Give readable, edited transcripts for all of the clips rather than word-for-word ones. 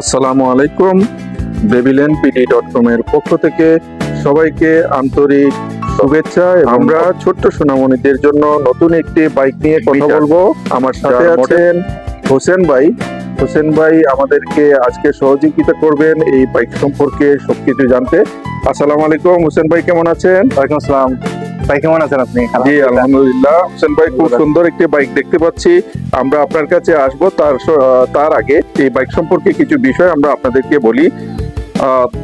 আসসালামু আলাইকুম। babylandpd.com এর পক্ষ থেকে সবাইকে আন্তরিক শুভেচ্ছা। আমরা ছোট্ট সোনামণিদের জন্য নতুন একটি বাইক নিয়ে কথা বলবো। আমার সাথে আছেন হোসেন ভাই। হোসেন ভাই আমাদেরকে আজকে সহযোগিতা করবেন এই বাইক সম্পর্কে সবকিছু জানতে। আসসালামু আলাইকুম হোসেন ভাই, কেমন আছেন? ওয়ালাইকুম আসসালাম ভাই, কেমন আছেন আপনি? জি আলহামদুলিল্লাহ। হোসেন ভাই, খুব সুন্দর একটি বাইক দেখতে পাচ্ছি। আমরা আপনার কাছে আসবো, তার আগে এই বাইক সম্পর্কে কিছু বিষয় আমরা আপনাদেরকে বলি।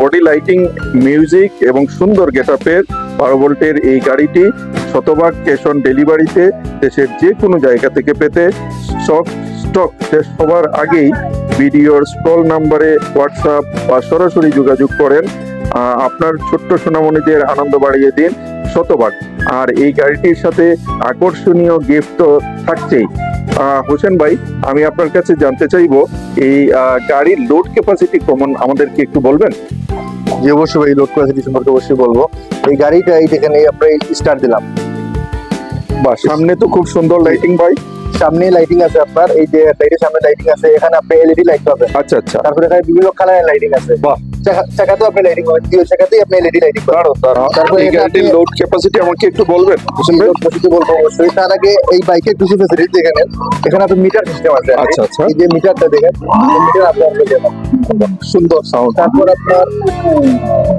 বডি লাইটিং, মিউজিক এবং সুন্দর গেটআপের 12 ভোল্টের এই গাড়িটি শতভাগ ক্যাশ অন ডেলিভারিতে দেশের যে কোনো জায়গা থেকে পেতে স্টক শেষ হবার আগেই ভিডিওর স্ক্রল নাম্বারে হোয়াটসঅ্যাপ বা সরাসরি যোগাযোগ করেন। আপনার ছোট্ট সোনামণিদের আনন্দ বাড়িয়ে দিন শতভাগ। আর এই গাড়িটির সাথে আকর্ষণীয় গিফট তো থাকছেই। হোসেন ভাই, আমি আপনার কাছে জানতে চাইবো এই গাড়ির লোড ক্যাপাসিটি কেমন, আমাদেরকে একটু বলবেন? জি অবশ্যই ভাই, লোড ক্যাপাসিটি সম্পর্কে অবশ্যই বলবো। এই গাড়িটা এই দেখেন, এই আমরা স্টার্ট দিলাম। বা সামনে তো খুব সুন্দর লাইটিং ভাই। সামনে লাইটিং আছে আপনার, এই যে লাইটের সামনে লাইটিং আছে, এখানে আপনি এলইডি লাইট পাবেন। আচ্ছা আচ্ছা। তারপরে এখানে বিভিন্ন কালারের লাইটিং আছে। বাহ। চাকাতেও আপনি লাইটিং পাবেন, দুই চাকাতেই আপনি এলইডি লাইটিং পাবেন। তারপরে এই গাড়িটির লোড ক্যাপাসিটি আমাকে একটু বলবেন হোসেন ভাই? ক্যাপাসিটি বলবো অবশ্যই। তার আগে এই বাইকের কিছু ফ্যাসিলিটি দেখেন। এখানে আপনি মিটার সিস্টেম আছে। আচ্ছা আচ্ছা। এই যে মিটারটা দেখেন, মিটার আপনার সুন্দর সাউন্ড। তারপর আপনার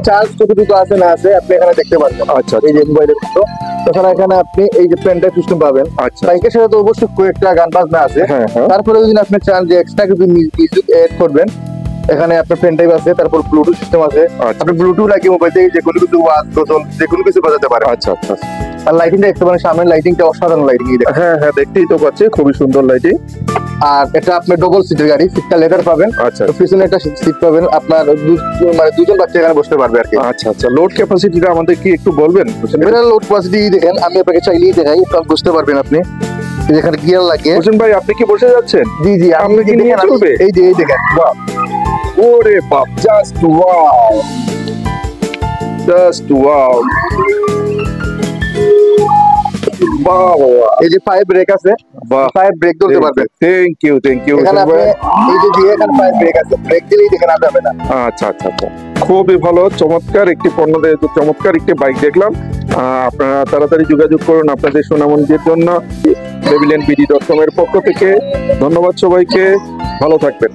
চার্জ কতটুকু আছে না আছে আপনি এখানে দেখতে পাচ্ছেন। আচ্ছা। এই যে মোবাইলের মতো। তাছাড়া এখানে আপনি এই যে পেনড্রাইভ সিস্টেম পাবেন। আচ্ছা। বাইকের সাথে তো অবশ্যই কয়েকটা গান বাজনা আছে। হ্যাঁ হ্যাঁ। তারপরে যদি আপনি চান যে এক্সট্রা কিছু মিউজিক এড করবেন, এখানে আপনার পেনড্রাইভ আছে, তারপর ব্লুটুথ সিস্টেম আছে। আপনি ব্লুটুথ লাগিয়ে মোবাইল থেকে যে কোনো কিছু ওয়াজ গজল যে কোনো কিছু বাজাতে পারেন। আচ্ছা আচ্ছা। আর লাইটিংটা দেখতে পারেন, সামনের লাইটিংটা অসাধারণ লাইটিং। হ্যাঁ হ্যাঁ, দেখতেই তো পাচ্ছি, খুবই সুন্দর লাইটিং। আর এটা আপনার ডবল সিটের গাড়ি, সিটটা লেদার পাবেন। আচ্ছা। পিছনে একটা সিট পাবেন, আপনার মানে দুজন বাচ্চা এখানে বসতে পারবে আর কি। আচ্ছা আচ্ছা। লোড ক্যাপাসিটিটা আমাদের কি একটু বলবেন? এটা লোড ক্যাপাসিটি দেখেন, আমি আপনাকে চাইলেই দেখাই, তো বুঝতে পারবেন আপনি। এখানে গিয়ার লাগে। হোসেন ভাই, আপনি কি বসে যাচ্ছেন? জি জি, আপনি কি নিয়ে চলবে? এই যে এই দেখেন। বাহ, ওরে বাপ, জাস্ট ওয়াও, জাস্ট ওয়াও। এই যে 5 ব্রেক আছে, 5 ব্রেক ধরতে পারবেন। থ্যাংক ইউ এখানে আপনি এই যে দিয়ে এখানে 5 ব্রেক আছে, ব্রেক দিলেই দেখেন আর যাবে না। আচ্ছা আচ্ছা আচ্ছা। খুবই ভালো, চমৎকার একটি পণ্য, চমৎকার একটি বাইক দেখলাম। আপনারা তাড়াতাড়ি যোগাযোগ করুন আপনাদের সোনামণিদের জন্য। babylandpd.com এর পক্ষ থেকে ধন্যবাদ সবাইকে, ভালো থাকবেন।